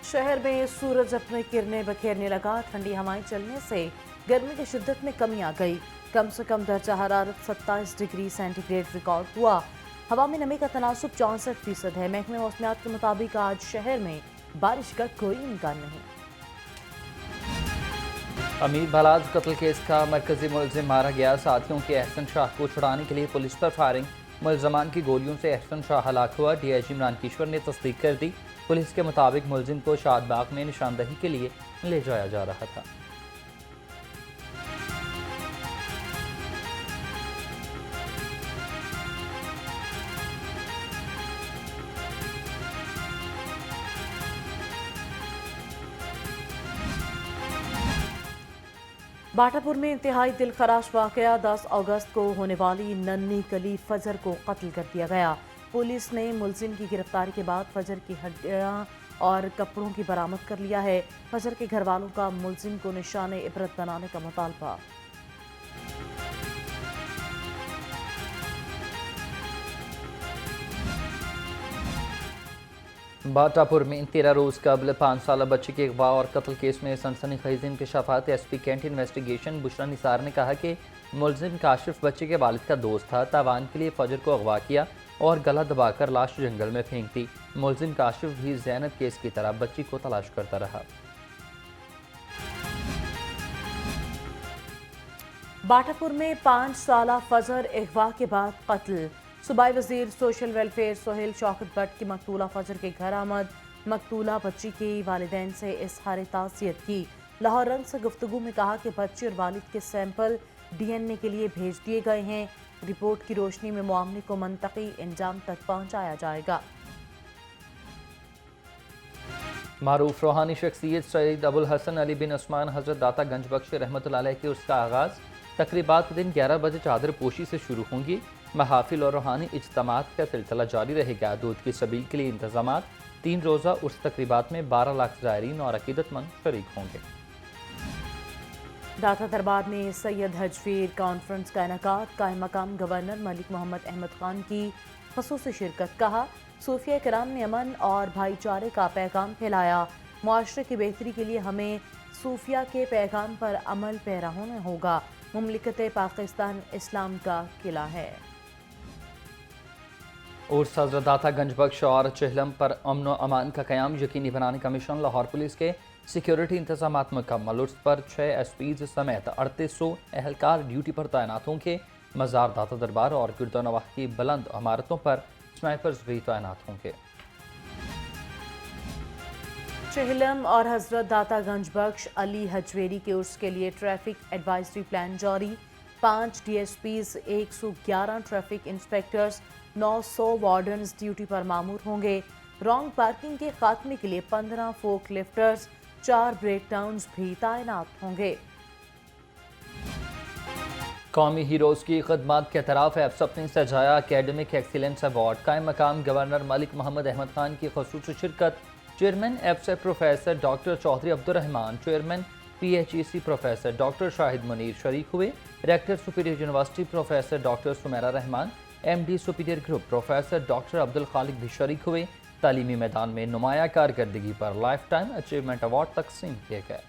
शहर में सूरज अपनी किरणें बखेरने लगा। ठंडी हवाएं चलने से गर्मी की शिद्दत में कमी आ गई। कम से कम दर्जा हरारत 27 डिग्री सेंटीग्रेड रिकॉर्ड हुआ। हवा में नमी का तनासुब 64% है। महकमे मौसमियात के मुताबिक आज शहर में बारिश का कोई इम्कान नहीं। अमीर बलाज कत्ल केस का मरकजी मुलजिम मारा गया। साथियों के अहसन शाह को छुड़ाने के लिए पुलिस पर फायरिंग। मुलजमान की गोलियों से अहसन शाह हलाक हुआ। डीआईजी इमरान किशोर ने तस्दीक कर दी। पुलिस के मुताबिक मुलजिम को शादबाग में निशानदही के लिए ले जाया जा रहा था। बाटापुर में इंतहाई दिलखराश वाकया। 10 अगस्त को होने वाली नन्ही कली फजर को कत्ल कर दिया गया। पुलिस ने मुलजिम की गिरफ्तारी के बाद फजर की हड्डियां और कपड़ों की बरामद कर लिया है। फजर के घर वालों का मुलजिम को निशाने इबरत बनाने का मुतालबा। बाटापुर में 13 रोज कबल 5 साल बच्चे के अगवा और कत्ल केस में सनसनीखेज इंकशाफात। SP cantt investigation Bushra Nisar ने कहा कि मुलजिम काशिफ बच्चे के वालिद का दोस्त था। तावान के लिए फजर को अगवा किया और गला दबाकर लाश जंगल में फेंक दी। मुलजिम काशिफ भी ज़ैनब केस की तरह बच्ची को तलाश करता रहा। बाटापुर में 5 साला फजर अगवा के बाद कत्ल। सूबाई वजीर सोशल वेलफेयर सोहेल शौकत भट्ट की मकतूला फजर के घर आमद। मकतूला बच्ची के वालिदैन से इजहार ताज़ियत की। लाहौर रंग से गुफ्तगू में कहा कि बच्चे और वालिद के सैंपल DNA के लिए भेज दिए गए हैं। रिपोर्ट की रोशनी में मामले को मंतकी इंजाम तक पहुंचाया जाएगा। मारूफ रूहानी शख्सियत सईद अबुल हसन अली बिन उस्मान हजरत दाता गंज बख्श रहमतुल्लाह अलैह के उसका आगाज़ तकरीबात दिन 11 बजे चादर पोशी से शुरू होंगी। महाफिल और रूहानी इज्तिमात का सिलसिला जारी रहेगा। दूध की सबील के लिए इंतजामात। 3 रोज़ा उर्स तकरीबात में 12 लाख ज़ायरीन और अकीदतमंद शरीक होंगे। दाता दरबार में सैयद हजवीर कॉन्फ्रेंस का इनेकाद। कायम मकाम गवर्नर मलिक मोहम्मद अहमद खान की ख़ुसूसी शिरकत। कहा सूफिया किराम ने अमन और भाईचारे का पैगाम फैलाया। मुआशरे की बेहतरी के लिए हमें सूफिया के पैगाम पर अमल पैरा होना होगा। मुमलिकत पाकिस्तान इस्लाम का किला है। उर्स हज़रत दाता गंज बख्श और चहलम पर अमन व अमान का क़याम यकीनी बनाने का मिशन। लाहौर पुलिस के सिक्योरिटी इंतजामात मुकम्मल। उर्स पर 6 SPs समेत 3800 एहलकार ड्यूटी पर तैनात होंगे। मज़ार दाता दरबार और गिरदोनवाह की बुलंद इमारतों पर स्नाइपर्स भी तैनात होंगे। चहलम और हजरत दाता गंज बख्श अली हजवेरी के उर्स के लिए ट्रैफिक एडवाइजरी प्लान जारी। 5 DSPs, 111 traffic inspectors, 900 wardens duty पर मामूर होंगे। रॉन्ग पार्किंग के खात्मे के लिए 15 फोक लिफ्टर्स, 4 ब्रेकडाउन्स भी तैनात होंगे। कौमी हीरोज़ की खदमात के तरफ एप्स अपने सजाया एकेडमिक एक्सीलेंस अवार्ड। कायम मकाम गवर्नर मलिक मोहम्मद अहमद खान की ख़ुसूसी शिरकत। चेयरमैन एप्स professor doctor Chaudhry Abdurrahman, chairman PHEC professor doctor Shahid Munir शरीक हुए। Rector superior university professor doctor Sumaira Rehman, MD superior group professor doctor Abdul Khaliq भी शरीक हुए। तालीमी मैदान में नुमाया कारकर्दगी पर लाइफ टाइम अचीवमेंट अवार्ड तकसीम किए गए।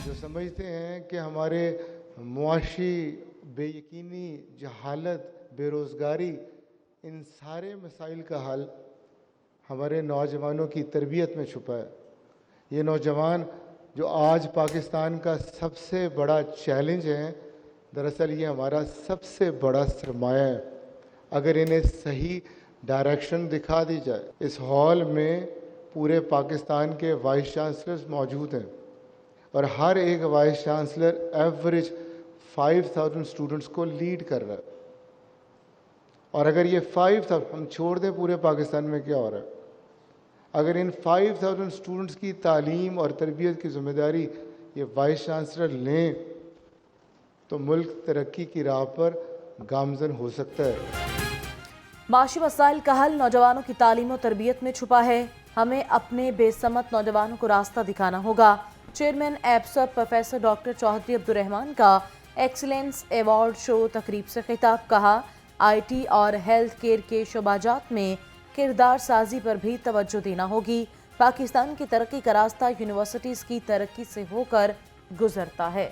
जो समझते हैं कि हमारे मुआशी बेयकीनी, जहालत, बेरोज़गारी, इन सारे मसाइल का हल हमारे नौजवानों की तरबियत में छुपा है। ये नौजवान जो आज पाकिस्तान का सबसे बड़ा चैलेंज है, दरअसल ये हमारा सबसे बड़ा सरमाया है। अगर इन्हें सही डायरेक्शन दिखा दी जाए। इस हॉल में पूरे पाकिस्तान के वाइस चांसलर्स मौजूद हैं और हर एक वाइस चांसलर एवरेज 5000 स्टूडेंट्स को लीड कर रहा है। और अगर ये 5000, हम छोड़ दें पूरे पाकिस्तान में क्या हो रहा है, अगर इन 5000 स्टूडेंट्स की तालीम और तरबियत की जिम्मेदारी ये वाइस चांसलर लें तो मुल्क तरक्की की राह पर गामजन हो सकता है। माशी मसाइल का हल नौजवानों की तालीम और तरबियत में छुपा है। हमें अपने बेसमत नौजवानों को रास्ता दिखाना होगा। चेयरमैन एप्सर प्रोफेसर डॉक्टर चौधरी अब्दुर्रहमान का एक्सीलेंस अवार्ड शो तकरीब से खिताब। कहा IT اور ہیلتھ کیئر کے شعبات میں کردار سازی پر بھی توجہ دینا ہوگی۔ پاکستان کی ترقی کا راستہ یونیورسٹیز کی ترقی سے ہو کر گزرتا ہے۔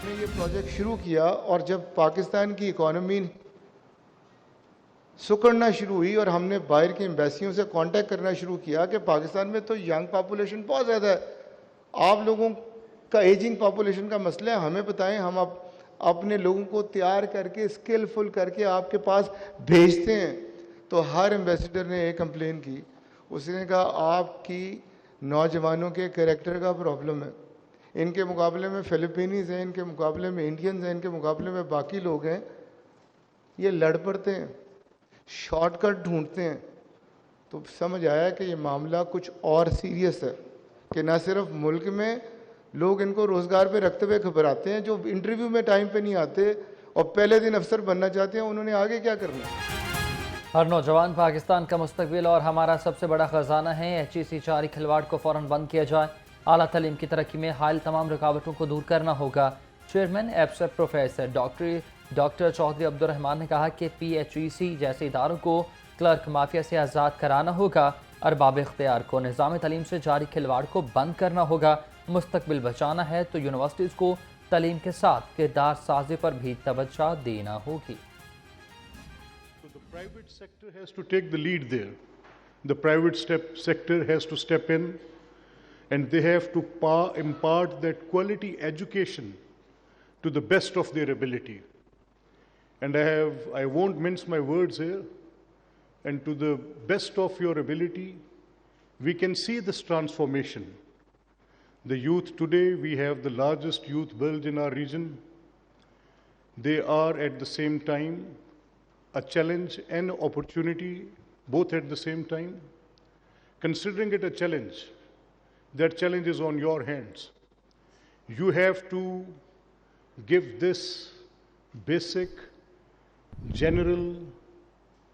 نے یہ پروجیکٹ شروع کیا اور جب پاکستان کی اکانومی سکڑنا شروع ہوئی اور ہم نے باہر کی ایمبیسیوں سے کانٹیکٹ کرنا شروع کیا کہ پاکستان میں تو ینگ پاپولیشن بہت زیادہ ہے، آپ لوگوں کا ایجنگ پاپولیشن کا مسئلہ ہے، ہمیں بتائیں، ہم اپنے لوگوں کو تیار کر کے اسکلفل کر کے آپ کے پاس بھیجتے ہیں۔ تو ہر ایمبیسیڈر نے ایک کمپلین کی، اس نے کہا آپ کی نوجوانوں کے کریکٹر کا پرابلم ہے، ان کے مقابلے میں فلپینیز ہیں، ان کے مقابلے میں انڈینز ہیں، ان کے مقابلے میں باقی لوگ ہیں، یہ لڑ پڑتے ہیں، شارٹ کٹ ڈھونڈتے ہیں۔ تو سمجھ آیا کہ یہ معاملہ کچھ اور سیریس ہے، کہ نہ صرف ملک میں لوگ ان کو روزگار پہ رکھتے ہوئے گھبراتے ہیں، جو انٹرویو میں ٹائم پہ نہیں آتے اور پہلے دن افسر بننا چاہتے ہیں، انہوں نے آگے کیا کرنا ہے؟ ہر نوجوان پاکستان کا مستقبل اور ہمارا سب سے بڑا خزانہ ہے۔ HEC جاری کھلواڑ کو فوراً بند کیا جائے، اعلیٰ تعلیم کی ترقی میں حائل تمام رکاوٹوں کو دور کرنا ہوگا۔ چیئرمین ایپسپ پروفیسر ڈاکٹر چودھری عبدالرحمان نے کہا کہ PHEC جیسے اداروں کو کلرک مافیا سے آزاد کرانا ہوگا، ارباب اختیار کو نظام تعلیم سے جاری کھلواڑ کو بند کرنا ہوگا۔ مستقبل بچانا ہے تو یونیورسٹیز کو تعلیم کے ساتھ کردار سازی پر بھی توجہ دینا ہوگی۔ The private sector has to take the lead there. The private sector has to step in, and they have to impart that quality education to the best of their ability. And I won't mince my words here, and to the best of your ability, we can see this transformation. The youth today, we have the largest youth build in our region. They are at the same time a challenge and opportunity, both at the same time. Considering it a challenge, that challenge is on your hands. You have to give this basic, general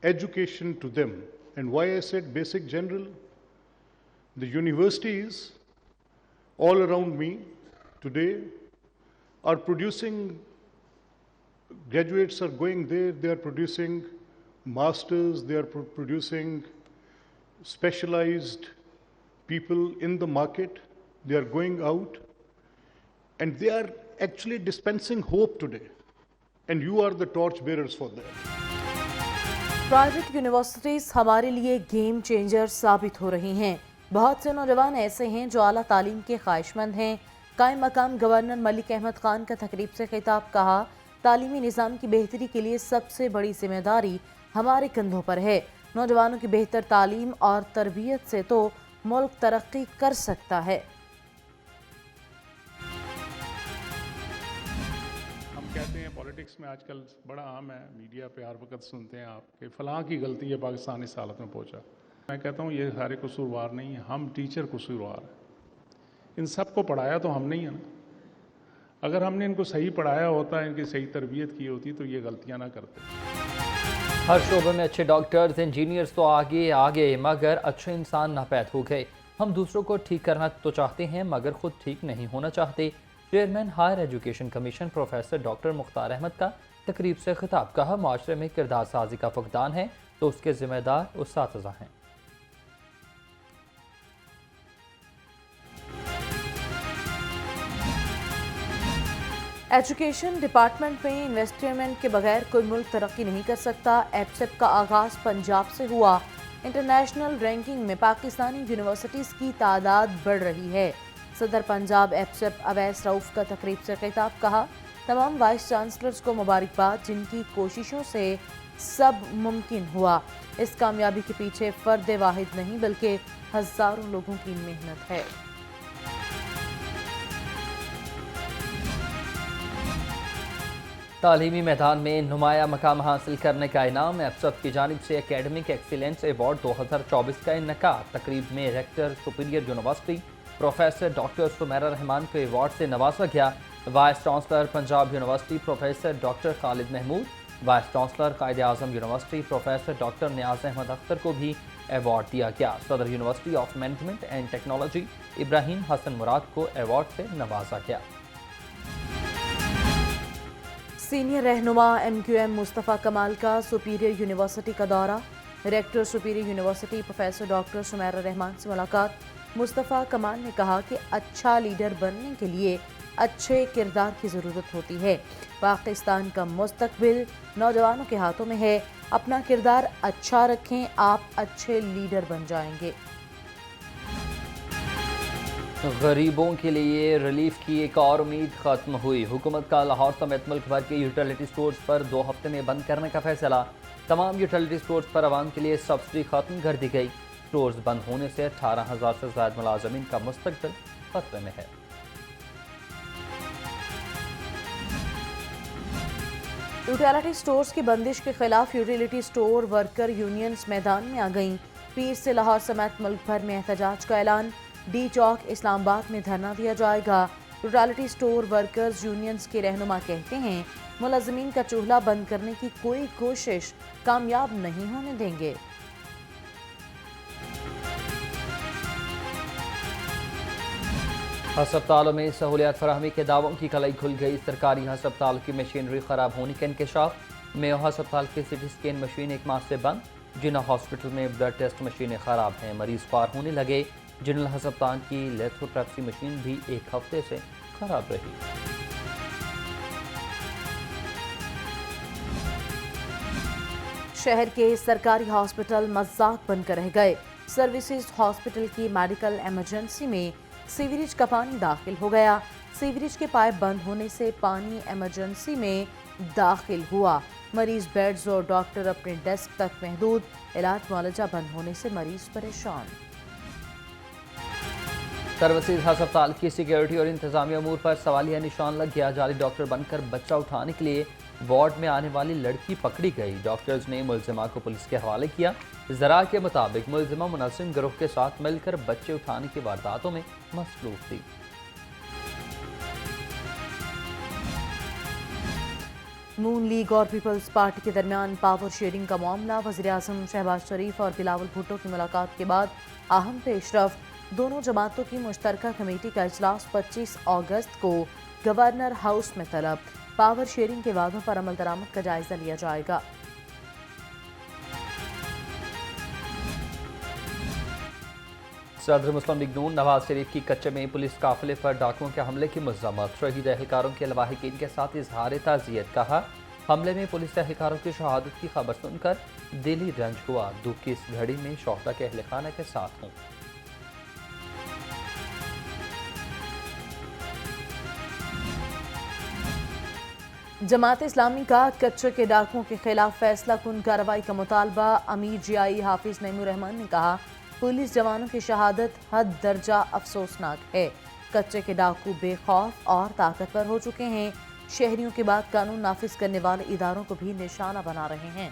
education to them. And why I said basic, general? The universities all around me today are producing graduates, are going there, they are producing masters, they are producing specialized people in the market, they are going out, and they are actually dispensing hope today, and you are the torch bearers for that. Private universities ہمارے لیے game changer ثابت ہو رہی ہیں۔ بہت سے نوجوان ایسے ہیں جو اعلیٰ تعلیم کے خواہش مند ہیں۔ قائم مقام گورنر ملک احمد خان کا تقریب سے خطاب، کہا تعلیمی نظام کی بہتری کے لیے سب سے بڑی ذمہ داری ہمارے کندھوں پر ہے۔ نوجوانوں کی بہتر تعلیم اور تربیت سے تو ملک ترقی کر سکتا ہے۔ ہم کہتے ہیں پولیٹکس میں آج کل بڑا عام ہے، میڈیا پہ ہر وقت سنتے ہیں آپ کہ فلاں کی غلطی ہے پاکستان اس حالت میں پہنچا۔ میں کہتا ہوں یہ سارے قصوروار نہیں ہیں، ہم ٹیچر قصوروار ہیں۔ ان سب کو پڑھایا تو ہم نہیں ہیں نا۔ اگر ہم نے ان کو صحیح پڑھایا ہوتا، ان کی صحیح تربیت کی ہوتی تو یہ غلطیاں نہ کرتے۔ ہر شعبے میں اچھے ڈاکٹرز، انجینئرز تو آگے مگر اچھے انسان ناپید ہو گئے۔ ہم دوسروں کو ٹھیک کرنا تو چاہتے ہیں مگر خود ٹھیک نہیں ہونا چاہتے۔ Chairman higher education commission professor doctor Mukhtar Ahmed کا تقریب سے خطاب، کہا معاشرے میں کردار سازی کا فقدان ہے تو اس کے ذمہ دار اساتذہ ہیں۔ ایجوکیشن ڈپارٹمنٹ میں انویسٹمنٹ کے بغیر کوئی ملک ترقی نہیں کر سکتا۔ ایپسپ کا آغاز پنجاب سے ہوا۔ انٹرنیشنل رینکنگ میں پاکستانی یونیورسٹیز کی تعداد بڑھ رہی ہے۔ صدر پنجاب ایپسپ اویس رؤف کا تقریب سے خطاب، کہا تمام وائس چانسلرز کو مبارکباد جن کی کوششوں سے سب ممکن ہوا۔ اس کامیابی کے پیچھے فرد واحد نہیں بلکہ ہزاروں لوگوں کی محنت ہے۔ تعلیمی میدان میں نمایاں مقام حاصل کرنے کا انعام ایپسپ کی جانب سے اکیڈمک ایکسیلنس ایوارڈ 2024 کا انعقاد۔ تقریب میں rector superior university professor doctor Sumaira Rehman کو ایوارڈ سے نوازا گیا۔ Vice chancellor Punjab university professor doctor Khalid Mehmood, vice chancellor Quaid Azam university professor doctor Niaz Ahmed Akhtar کو بھی ایوارڈ دیا گیا۔ صدر university of management and technology Ibrahim Hassan Murad کو ایوارڈ سے نوازا گیا۔ सीनियर रहनुमा MQM मुस्तफ़ा कमाल का सुपीरियर यूनिवर्सिटी का दौरा। Rector superior university professor doctor Sumaira Rehman से मुलाकात। मुस्तफ़ा कमाल ने कहा कि अच्छा लीडर बनने के लिए अच्छे किरदार की ज़रूरत होती है। पाकिस्तान का मुस्तकबिल नौजवानों के हाथों में है। अपना किरदार अच्छा रखें, आप अच्छे लीडर बन जाएंगे। गरीबों के लिए रिलीफ की एक और उम्मीद खत्म हुई। हुकूमत का लाहौर समेत मुल्क भर के यूटिलिटी स्टोर्स पर 2 हफ्ते में बंद करने का फैसला। तमाम यूटिलिटी स्टोर्स पर आवाम के लिए सब्सिडी खत्म कर दी गई। स्टोर्स बंद होने से 18,000 से ज़्यादा मुलाजमीन का मुस्तकबिल खतरे में है। यूटिलिटी स्टोर्स की बंदिश के खिलाफ यूटिलिटी स्टोर वर्कर यूनियंस मैदान में आ गईं। पीर से लाहौर समेत मुल्क भर में एहतजाज का ऐलान। डी चौक इस्लामाबाद में धरना दिया जाएगा। यूटिलिटी स्टोर वर्कर्स यूनियंस के रहनुमा कहते हैं मुलाजमीन का चूल्हा बंद करने की कोई कोशिश कामयाब नहीं होने देंगे। हस्पतालों में सहूलियात फराहमी के दावों की कलाई खुल गई। सरकारी हस्पताल की मशीनरी खराब होने का इंकशाफ। मेयो हस्पताल की सिटी स्कैन मशीन 1 माह से बंद। जिना हॉस्पिटल में ब्लड टेस्ट मशीनें खराब हैं, मरीज ख्वार होने लगे। जनरल हस्पताल की लेथोट्रैप्सी मशीन भी 1 हफ्ते से खराब रही। शहर के सरकारी हॉस्पिटल मजाक बनकर रह गए। सर्विसेज हॉस्पिटल की मेडिकल इमरजेंसी में सीवरेज का पानी दाखिल हो गया। सीवरेज के पाइप बंद होने से पानी इमरजेंसी में दाखिल हुआ। मरीज बेड्स और डॉक्टर अपने डेस्क तक महदूद। इलाज मुआलजा बंद होने से मरीज परेशान। सर्विसेज हस्पताल की सिक्योरिटी और इंतजामी अमूर पर सवालिया निशान लग गया। जाली डॉक्टर बनकर बच्चा उठाने के लिए वार्ड में आने वाली लड़की पकड़ी गई। डॉक्टर्स ने मुलजिमा को पुलिस के हवाले किया। जरा के मुताबिक मुलजिमा मुनज़्ज़िम गिरोह के साथ मिलकर बच्चे उठाने की वारदातों में मसरूफ थी। नून लीग और पीपल्स पार्टी के दरमियान पावर शेयरिंग का मामला। वज़ीर-ए-आज़म शहबाज शरीफ और बिलावल भुट्टो की मुलाकात के बाद अहम पेशरफ्त। दोनों जमातों की मुश्तरका कमेटी का इजलास 25 अगस्त को गवर्नर हाउस में तलब। पावर शेयरिंग के वादों पर अमल दरामद का जायजा लिया जाएगा। सदर मुस्लिम लीग नून नवाज शरीफ की कच्चे में पुलिस काफिले पर डाकुओं के हमले की मज़म्मत। शहीद एहलकारों के लवाहिकीन के साथ इजहार ताज़ियत। कहा, हमले में पुलिस एहलकारों की शहादत की खबर सुनकर दिली रंज हुआ। दुख की इस घड़ी में शोहदा के अहल खाना के साथ हूँ। जमात इस्लामी का कच्चे के डाकुओं के खिलाफ फैसला कुन कार्रवाई का मुतालबा। अमीर जियाई हाफिज नईमुर रहमान ने कहा, पुलिस जवानों की शहादत हद दर्जा अफसोसनाक है। कच्चे के डाकू बेखौफ और ताकतवर हो चुके हैं। शहरियों के बाद कानून नाफिज करने वाले इदारों को भी निशाना बना रहे हैं।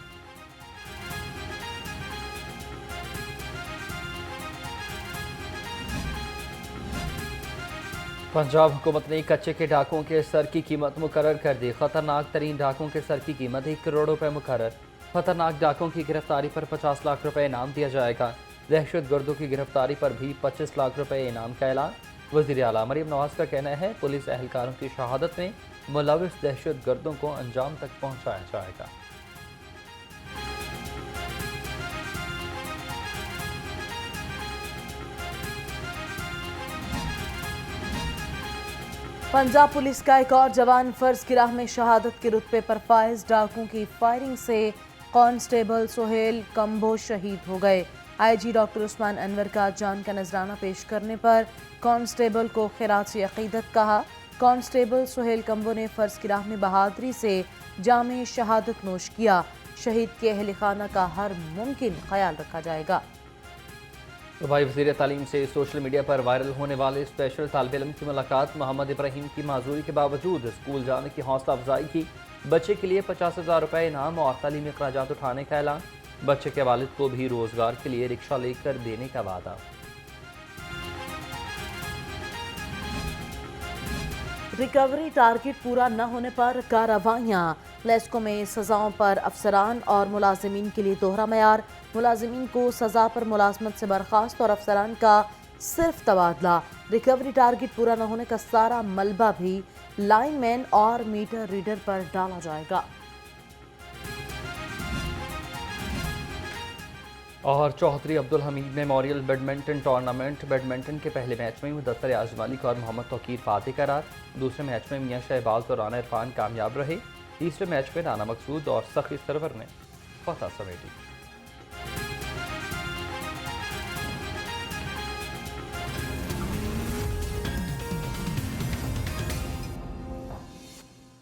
पंजाब हुकूमत ने कच्चे के डाकुओं के सर की कीमत मुकर्रर कर दी। खतरनाक तरीन डाकुओं के सर की कीमत 1 करोड़ रुपए मुकर्रर। खतरनाक डाकुओं की गिरफ्तारी पर 50 लाख रुपए इनाम दिया जाएगा। दहशत गर्दों की गिरफ्तारी पर भी 25 लाख रुपए इनाम का ऐलान। वज़ीर आला मरियम नवाज का कहना है, पुलिस एहलकारों की शहादत में मुलविस दहशत गर्दों को अंजाम तक पहुँचाया जाएगा। पंजाब पुलिस का एक और जवान फर्ज की राह में शहादत के रुतबे पर फाइज। डाकुओं की फायरिंग से कांस्टेबल सोहेल कंबो शहीद हो गए। IG डॉक्टर उस्मान अनवर का जान का नजराना पेश करने पर कांस्टेबल को खिरात अकीदत कहा। कांस्टेबल सोहेल कंबो ने फर्ज की राह में बहादुरी से जामे शहादत नोश किया। शहीद के अहल खाना का हर मुमकिन ख्याल रखा जाएगा। सूबाई वज़ीर तालीम से सोशल मीडिया पर वायरल होने वाले स्पेशल तालिब इल्म की मुलाकात। मोहम्मद इब्राहिम की माजूरी के बावजूद स्कूल जाने की हौसला अफजाई की। बच्चे के लिए 50,000 रुपये इनाम और तालीमी अखराजात उठाने का ऐलान। बच्चे के वालिद को भी रोजगार के लिए रिक्शा लेकर देने का वादा। रिकवरी टारगेट पूरा न होने पर कार्रवाइयाँ। लेस्को में सजाओं पर अफसरान और मुलाजिमीन के लिए दोहरा मयार। मुलाजिमीन को सजा पर मुलाजमत से बर्खास्त और अफसरान का सिर्फ तबादला। रिकवरी टारगेट पूरा न होने का सारा मलबा भी लाइन मैन और मीटर रीडर पर डाला जाएगा। और Chaudhry Abdul Hameed memorial badminton tournament badminton के पहले मैच में मुदस्सर याज मलिक और मोहम्मद तौकीर फातेह करार। दूसरे मैच में मियां शहबाज और राना इरफान कामयाब रहे। तीसरे मैच में राना मकसूद और सखी सरवर ने फतह समेटी।